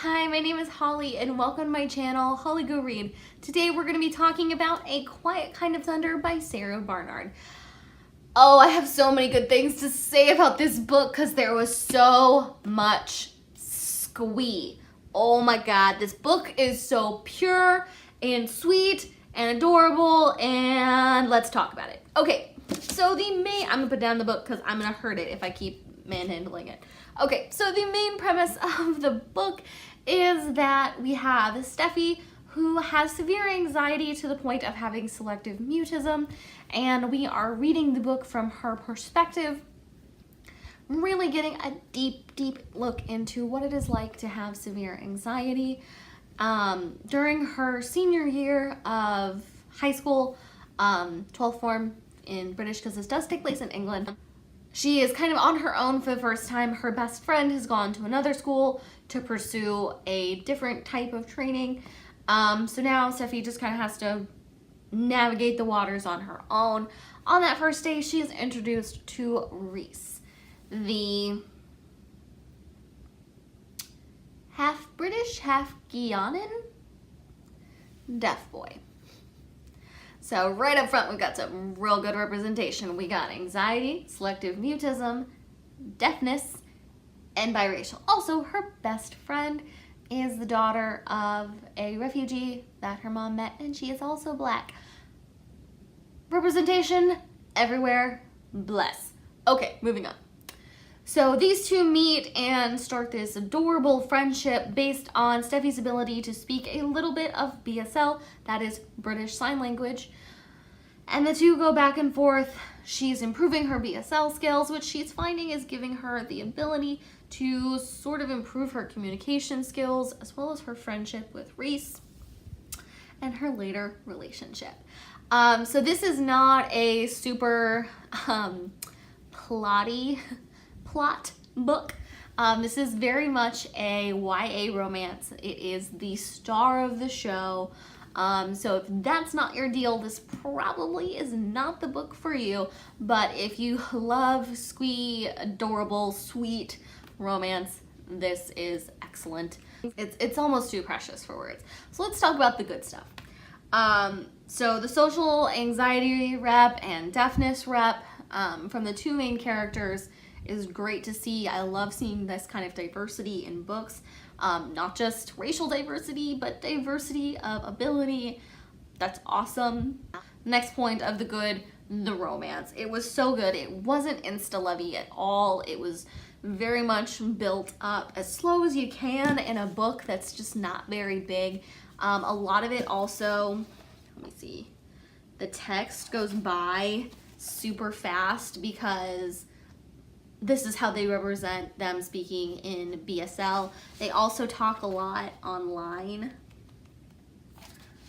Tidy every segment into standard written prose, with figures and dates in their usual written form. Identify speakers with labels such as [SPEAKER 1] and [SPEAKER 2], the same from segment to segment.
[SPEAKER 1] Hi, my name is Holly and welcome to my channel, Holly Go Read. Today we're going to be talking about A Quiet Kind of Thunder by Sarah Barnard. Oh, I have so many good things to say about this book because there was so much squee. Oh my god, this book is so pure and sweet and adorable, and let's talk about it. Okay, so I'm going to put down the book because I'm going to hurt it if I keep manhandling it. Okay, so the main premise of the book is that we have Steffi who has severe anxiety to the point of having selective mutism, and we are reading the book from her perspective, really getting a deep look into what it is like to have severe anxiety. During her senior year of high school, 12th form in British, because this does take place in England, she is kind of on her own for the first time. Her best friend has gone to another school to pursue a different type of training. So now Steffi just kind of has to navigate the waters on her own. On that first day, she is introduced to Reese, the half British, half Guianan deaf boy. So right up front, we've got some real good representation. We got anxiety, selective mutism, deafness, and biracial. Also, her best friend is the daughter of a refugee that her mom met, and she is also Black. Representation everywhere. Bless. Okay, moving on. So these two meet and start this adorable friendship based on Steffi's ability to speak a little bit of BSL, that is British Sign Language. And the two go back and forth. She's improving her BSL skills, which she's finding is giving her the ability to sort of improve her communication skills, as well as her friendship with Reese and her later relationship. So this is not a super plot book. This is very much a YA romance. It is the star of the show. So if that's not your deal, this probably is not the book for you. But if you love squee, adorable, sweet romance, this is excellent. It's almost too precious for words. So let's talk about the good stuff. So the social anxiety rep and deafness rep from the two main characters is great to see. I love seeing this kind of diversity in books. Not just racial diversity, but diversity of ability. That's awesome. Next point of the good, the romance. It was so good. It wasn't insta-lovey at all. It was very much built up as slow as you can in a book that's just not very big. A lot of it also, let me see, the text goes by super fast because this is how they represent them speaking in BSL. They also talk a lot online.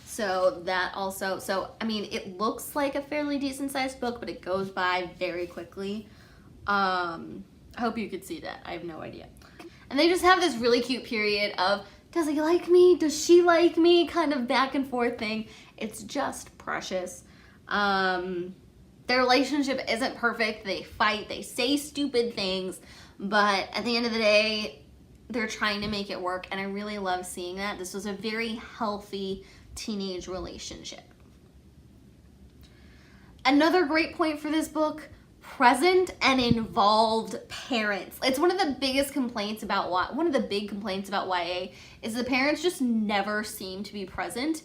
[SPEAKER 1] So that also, I mean, it looks like a fairly decent sized book, but it goes by very quickly. I hope you could see that. I have no idea. And they just have this really cute period of, does he like me? Does she like me? Kind of back and forth thing. It's just precious. Their relationship isn't perfect. They fight, they say stupid things, but at the end of the day, they're trying to make it work, and I really love seeing that. This was a very healthy teenage relationship. Another great point for this book, present and involved parents. It's one of the biggest complaints about one of the big complaints about YA is the parents just never seem to be present.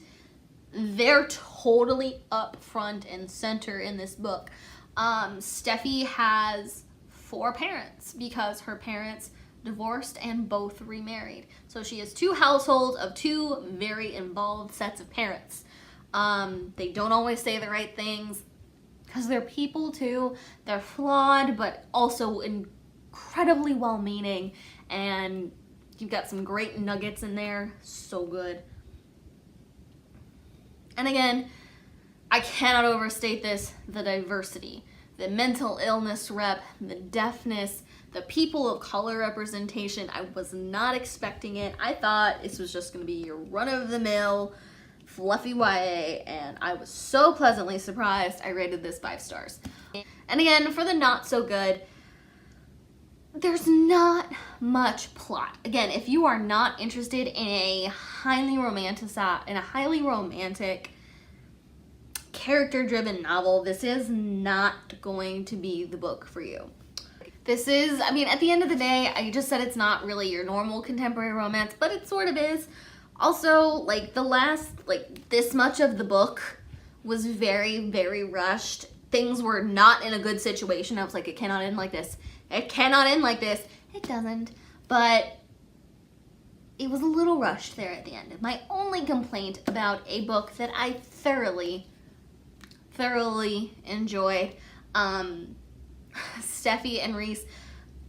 [SPEAKER 1] They're totally up front and center in this book. Steffi has 4 parents because her parents divorced and both remarried. So she has 2 households of 2 very involved sets of parents. They don't always say the right things because they're people too. They're flawed, but also incredibly well-meaning. And you've got some great nuggets in there. So good. And again, I cannot overstate this, the diversity, the mental illness rep, the deafness, the people of color representation. I was not expecting it. I thought this was just going to be your run-of-the-mill, fluffy YA, and I was so pleasantly surprised. I rated this 5 stars. And again, for the not so good, there's not much plot. Again, if you are not interested in a highly romantic, character-driven novel, this is not going to be the book for you. This is, I mean, at the end of the day, I just said it's not really your normal contemporary romance, but it sort of is. Also, like, the last, like, this much of the book was very, very rushed. Things were not in a good situation. I was like, it cannot end like this. It cannot end like this. It doesn't. But it was a little rushed there at the end. My only complaint about a book that I thoroughly enjoyed, Steffi and Reese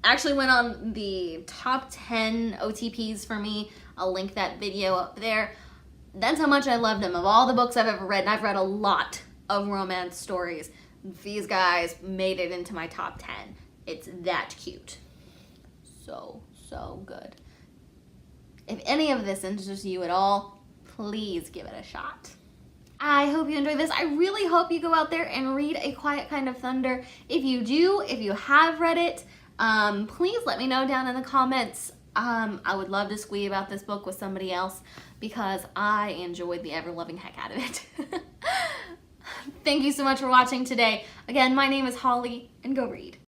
[SPEAKER 1] actually went on the top 10 OTPs for me. I'll link that video up there. That's how much I loved them. Of all the books I've ever read, and I've read a lot of romance stories, these guys made it into my top 10. It's that cute. So good. If any of this interests you at all, please give it a shot. I hope you enjoyed this. I really hope you go out there and read A Quiet Kind of Thunder. If you do, if you have read it, please let me know down in the comments. I would love to squee about this book with somebody else because I enjoyed the ever-loving heck out of it. Thank you so much for watching today. Again, my name is Holly, and go read.